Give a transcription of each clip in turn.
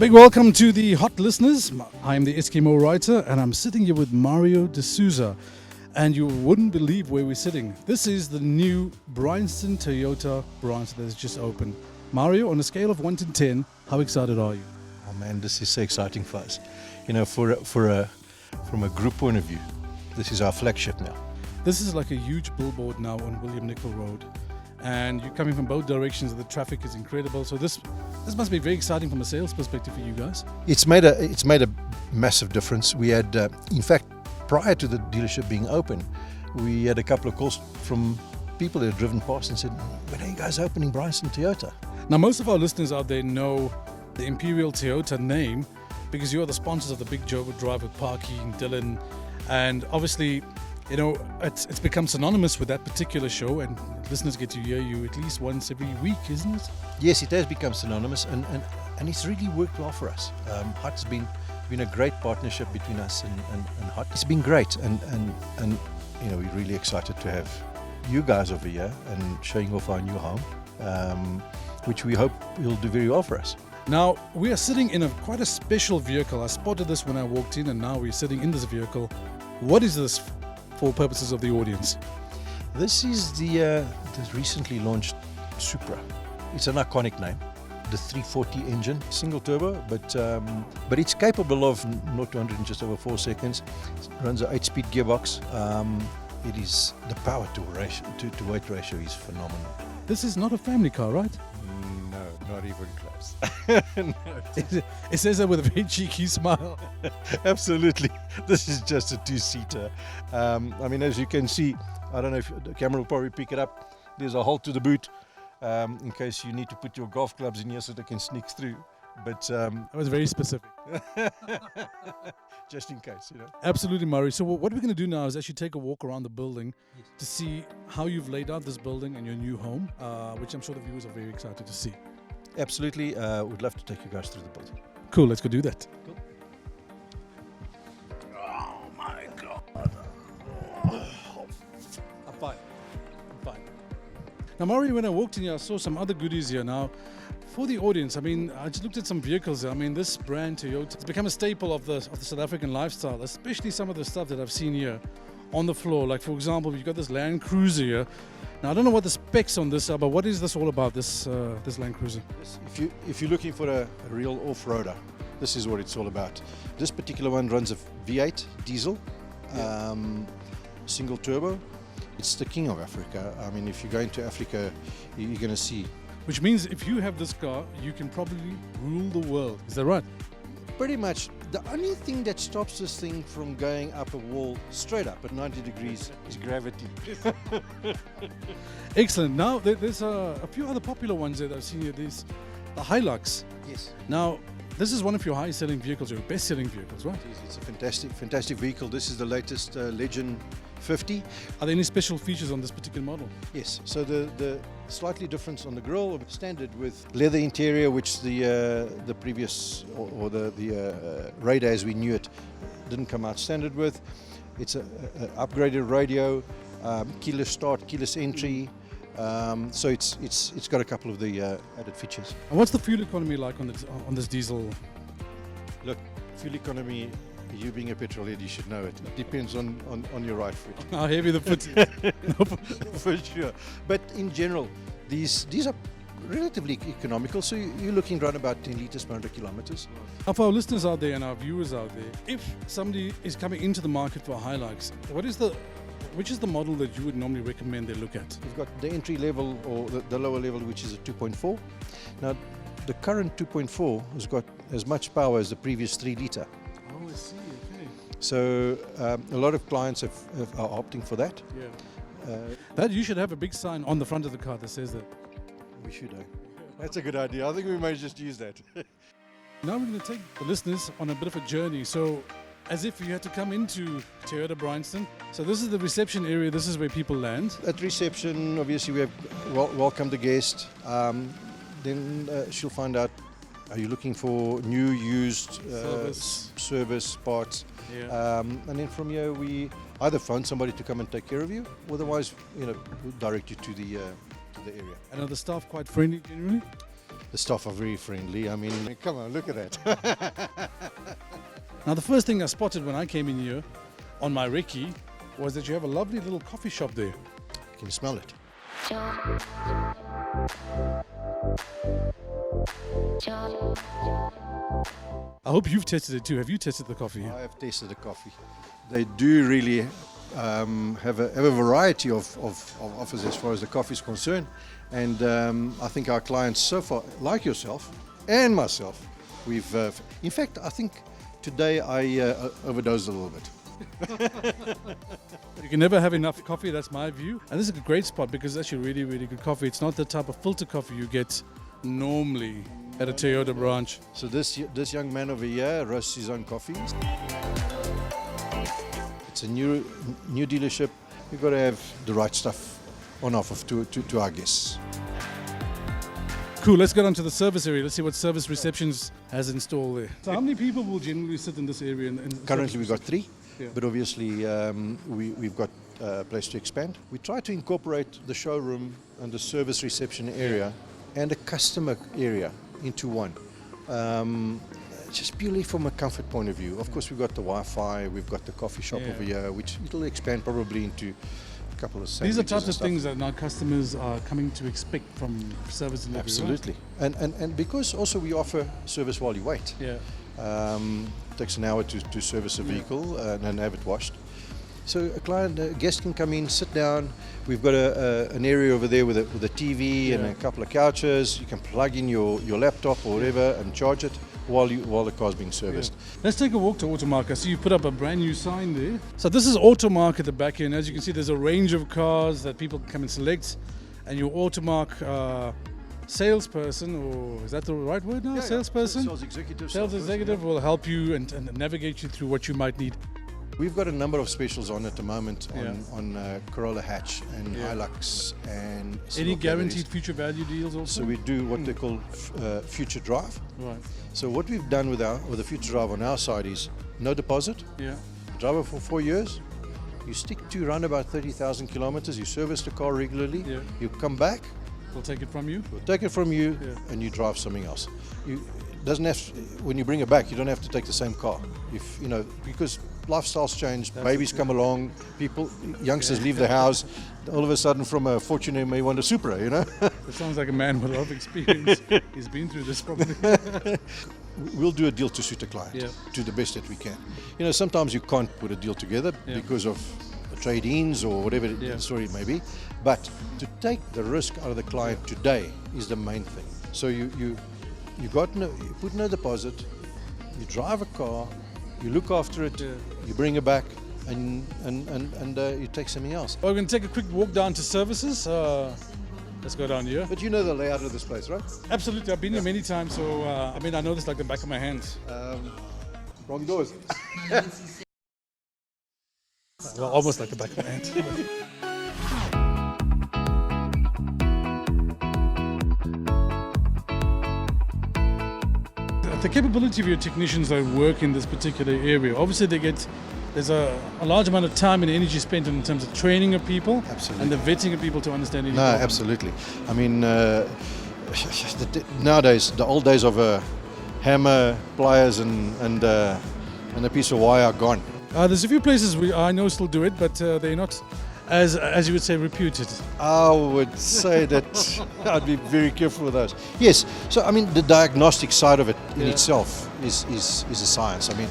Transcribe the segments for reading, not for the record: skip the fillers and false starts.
Big welcome to the hot listeners. I'm the Eskimo writer and I'm sitting here with Mario de Sousa. And you wouldn't believe where we're sitting. This is the new Bryanston Toyota branch that has just opened. Mario, on a scale of 1 to 10, how excited are you? Oh man, this is so exciting for us. You know, from a group point of view, this is our flagship now. This is like a huge billboard now on WIlliam Nicol Rd. And you're coming from both directions, the traffic is incredible. So this must be very exciting from a sales perspective for you guys. It's made a massive difference. We had, in fact, prior to the dealership being open, we had a couple of calls from people who had driven past and said, "When are you guys opening Bryanston Toyota?" Now, most of our listeners out there know the Imperial Toyota name because you are the sponsors of the Big Jogo Drive with Parky and Dylan. And obviously, you know, it's become synonymous with that particular show, and listeners get to hear you at least once every week, isn't it? Yes, it has become synonymous, and it's really worked well for us. Hot's been a great partnership between us and Hot. It's been great, and you know, we're really excited to have you guys over here and showing off our new home, which we hope will do very well for us. Now, we are sitting in quite a special vehicle. I spotted this when I walked in, and now we're sitting in this vehicle. What is this for purposes of the audience? This is the recently launched Supra. It's an iconic name. The 340 engine, single turbo, but it's capable of 0 to 100 in just over 4 seconds. It runs an 8-speed gearbox. It is the power to weight ratio is phenomenal. This is not a family car, right? No, not even close. No. It says that with a very cheeky smile. Absolutely. This is just a 2-seater. I mean, as you can see, I don't know if the camera will probably pick it up. There's a hole to the boot in case you need to put your golf clubs in here so they can sneak through. But that was very specific. Just in case, you know. Absolutely, Murray. So what we're going to do now is actually take a walk around the building to see how you've laid out this building and your new home, which I'm sure the viewers are very excited to see. Absolutely. Would love to take you guys through the building. Cool, let's go do that. Cool. Oh my God. I'm fine. Now, Murray, when I walked in here, I saw some other goodies here. Now, for the audience, I mean, I just looked at some vehicles. I mean, this brand Toyota, it's become a staple of the South African lifestyle, especially some of the stuff that I've seen here on the floor. Like, for example, you've got this Land Cruiser here. Now, I don't know what the specs on this are, but what is this all about, this Land Cruiser? If you're looking for a real off-roader, this is what it's all about. This particular one runs a V8 diesel, single turbo. It's the king of Africa. I mean, if you go into Africa, you're going to see. Which means if you have this car, you can probably rule the world. Is that right? Pretty much. The only thing that stops this thing from going up a wall straight up at 90 degrees is gravity. Excellent. Now, there's a few other popular ones that I've seen here. There's the HILUX. Yes. Now, this is one of your highest-selling vehicles, your best-selling vehicles, right? It's a fantastic vehicle. This is the latest Legend 50. Are there any special features on this particular model? Yes. So the slightly difference on the grille, standard with leather interior, which the previous or the Raider as we knew it didn't come out standard with. It's a upgraded radio, keyless start, keyless entry. So it's got a couple of the added features. And what's the fuel economy like on this diesel? Look, fuel economy. You being a petrol head, you should know it. It depends on your right foot. How heavy the foot is. For sure. But in general, these are relatively economical. So you're looking around about 10 litres per 100 kilometers. Now, for our listeners out there and our viewers out there, if somebody is coming into the market for a HILUX, which is the model that you would normally recommend they look at? You've got the entry level or the lower level, which is a 2.4. Now, the current 2.4 has got as much power as the previous 3 litre. Oh, I see. Okay. So a lot of clients are opting for that. Yeah. That you should have a big sign on the front of the car that says that. We should. That's a good idea. I think we may just use that. Now we're going to take the listeners on a bit of a journey. So, as if you had to come into Toyota Bryanston. So this is the reception area. This is where people land. At reception, obviously, we have welcomed the guest. Then she'll find out. Are you looking for new, used service parts? Yeah. And then from here, we either find somebody to come and take care of you, or otherwise, we'll direct you to the area. And are the staff quite friendly generally? The staff are very friendly. I mean, come on, look at that. Now, the first thing I spotted when I came in here on my recce was that you have a lovely little coffee shop there. You can smell it. I hope you've tested it too. Have you tested the coffee here? I have tasted the coffee. They do really have a variety of offers as far as the coffee is concerned. And I think our clients so far, like yourself and myself, we've, in fact, I think today I overdosed a little bit. You can never have enough coffee, that's my view. And this is a great spot because it's actually really, really good coffee. It's not the type of filter coffee you get normally at a Toyota branch. So this young man over here roasts his own coffees. It's a new dealership. We've got to have the right stuff on offer to our guests. Cool, let's get on to the service area. Let's see what service receptions has installed there. So how many people will generally sit in this area? Currently we've got 3, yeah. But obviously we've got a place to expand. We try to incorporate the showroom and the service reception area and a customer area into one. Just purely from a comfort point of view. Of course, we've got the Wi-Fi, we've got the coffee shop over here, which it'll expand probably into a couple of sandwiches. These are types of things that now customers are coming to expect from service delivery. Absolutely. Right? And because also we offer service while you wait. Yeah. It takes an hour to service a vehicle and have it washed. So a guest can come in, sit down. We've got an area over there with a TV and a couple of couches. You can plug in your laptop or whatever and charge it while the car's being serviced. Yeah. Let's take a walk to Automark. I see you put up a brand new sign there. So this is Automark at the back end. As you can see, there's a range of cars that people can come and select. And your Automark salesperson, or is that the right word now? Salesperson? Sales executive. Sales executive will help you and navigate you through what you might need. We've got a number of specials on at the moment on Corolla hatch and HILUX and any guaranteed future value deals also? So we do what they call future drive. Right. So what we've done with the future drive on our side is no deposit. Yeah. Drive it for 4 years. You stick to around about 30,000 kilometers. You service the car regularly. Yeah. You come back. We'll take it from you. We'll take it from you, and you drive something else. Doesn't have when you bring it back, you don't have to take the same car. Because lifestyles change, babies come along, youngsters leave the house. All of a sudden, from a Fortuner, you may want a Supra. That sounds like a man with a lot of experience. He's been through this probably. We'll do a deal to suit a client to the best that we can. Sometimes you can't put a deal together because of trade-ins or whatever the story may be. But to take the risk out of the client today is the main thing. So you put no deposit, you drive a car, you look after it, you bring it back, and you take something else. Well, we're going to take a quick walk down to services. Let's go down here. But you know the layout of this place, right? Absolutely, I've been here many times, so I know this like the back of my hands. Wrong doors. Well, almost like the back of my hand. The capability of your technicians that work in this particular area, obviously there's a large amount of time and energy spent in terms of training of people. Absolutely. And the vetting of people to understand any No, problem. Absolutely. I mean, nowadays, the old days of a hammer, pliers and a piece of wire are gone. There's a few places I know still do it, but they're not, as you would say, reputed. I would say that I'd be very careful with those. Yes, so I mean the diagnostic side of it in itself is a science. I mean,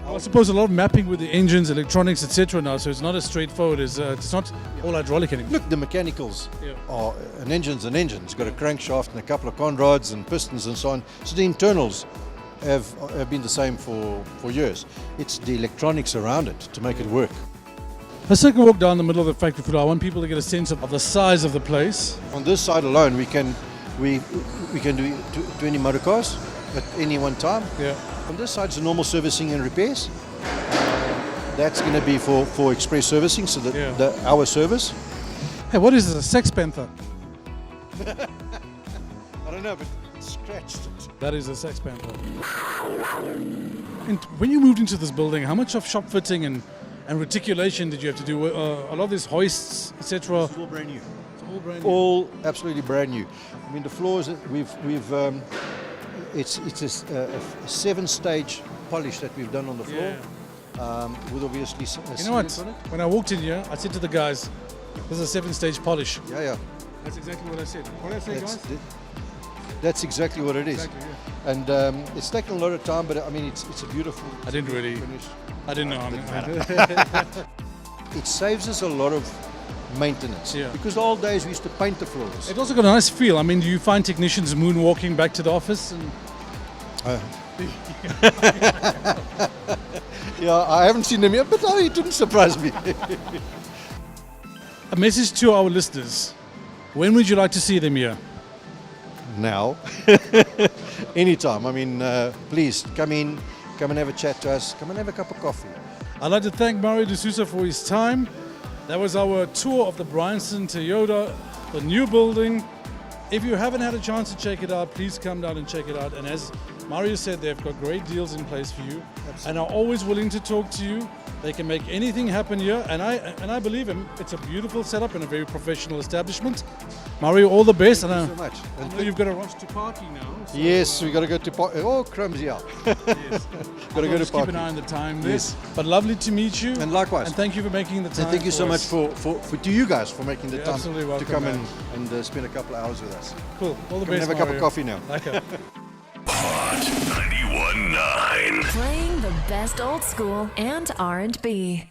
I suppose a lot of mapping with the engines, electronics, etc. now, so it's not as straightforward as it's not all hydraulic anymore. Look, the mechanicals are an engine's an engine. It's got a crankshaft and a couple of conrods and pistons and so on. So the internals have been the same for years. It's the electronics around it to make it work. Let's take a walk down the middle of the factory floor. I want people to get a sense of the size of the place. On this side alone, we can do 20 motor cars at any one time. Yeah. On this side is the normal servicing and repairs. That's going to be for express servicing, so our service. Hey, what is this, a Sex Panther? I don't know, but it's scratched. That is a Sex Panther. And when you moved into this building, how much of shop fitting and reticulation did you have to do? A lot of these hoists, etc. It's all brand new. All brand new. All absolutely brand new. I mean, the floors it's a 7-stage polish that we've done on the floor. With obviously You know what? When I walked in here, I said to the guys, "This is a 7-stage polish." Yeah. That's exactly what I said. What did I say, guys? That's exactly what it is. Exactly, yeah. And it's taken a lot of time, but I mean, it's a beautiful. I didn't really. finish. I didn't know. It saves us a lot of maintenance. Yeah. Because the old days we used to paint the floors. It also got a nice feel. I mean, do you find technicians moonwalking back to the office? And Yeah, I haven't seen them yet, but it didn't surprise me. a message to our listeners. When would you like to see them here? Now, anytime. I mean, please come in, come and have a chat to us, come and have a cup of coffee. I'd like to thank Mario de Sousa for his time. That was our tour of the Bryanston Toyota, the new building. If you haven't had a chance to check it out, please come down and check it out. And as Mario said, they've got great deals in place for you. Absolutely. And are always willing to talk to you. They can make anything happen here, and I believe him. It's a beautiful setup and a very professional establishment. Mario, all the best. Thank you And so much. I know you've got to rush to parking now. So Yes, we got to go to parking. Oh, crumbs, yeah. yes. Got to go to Just keep an parking. eye on the time there. Yes. But lovely to meet you. And likewise. And thank you for making the time. And thank you so much us. for to you guys for making the You're time absolutely to welcome, come man. and spend a couple of hours with us. Cool. All the Come and best, have a cup of Mario. coffee now. Okay. Hot 91.9. Playing the best old school and R&B.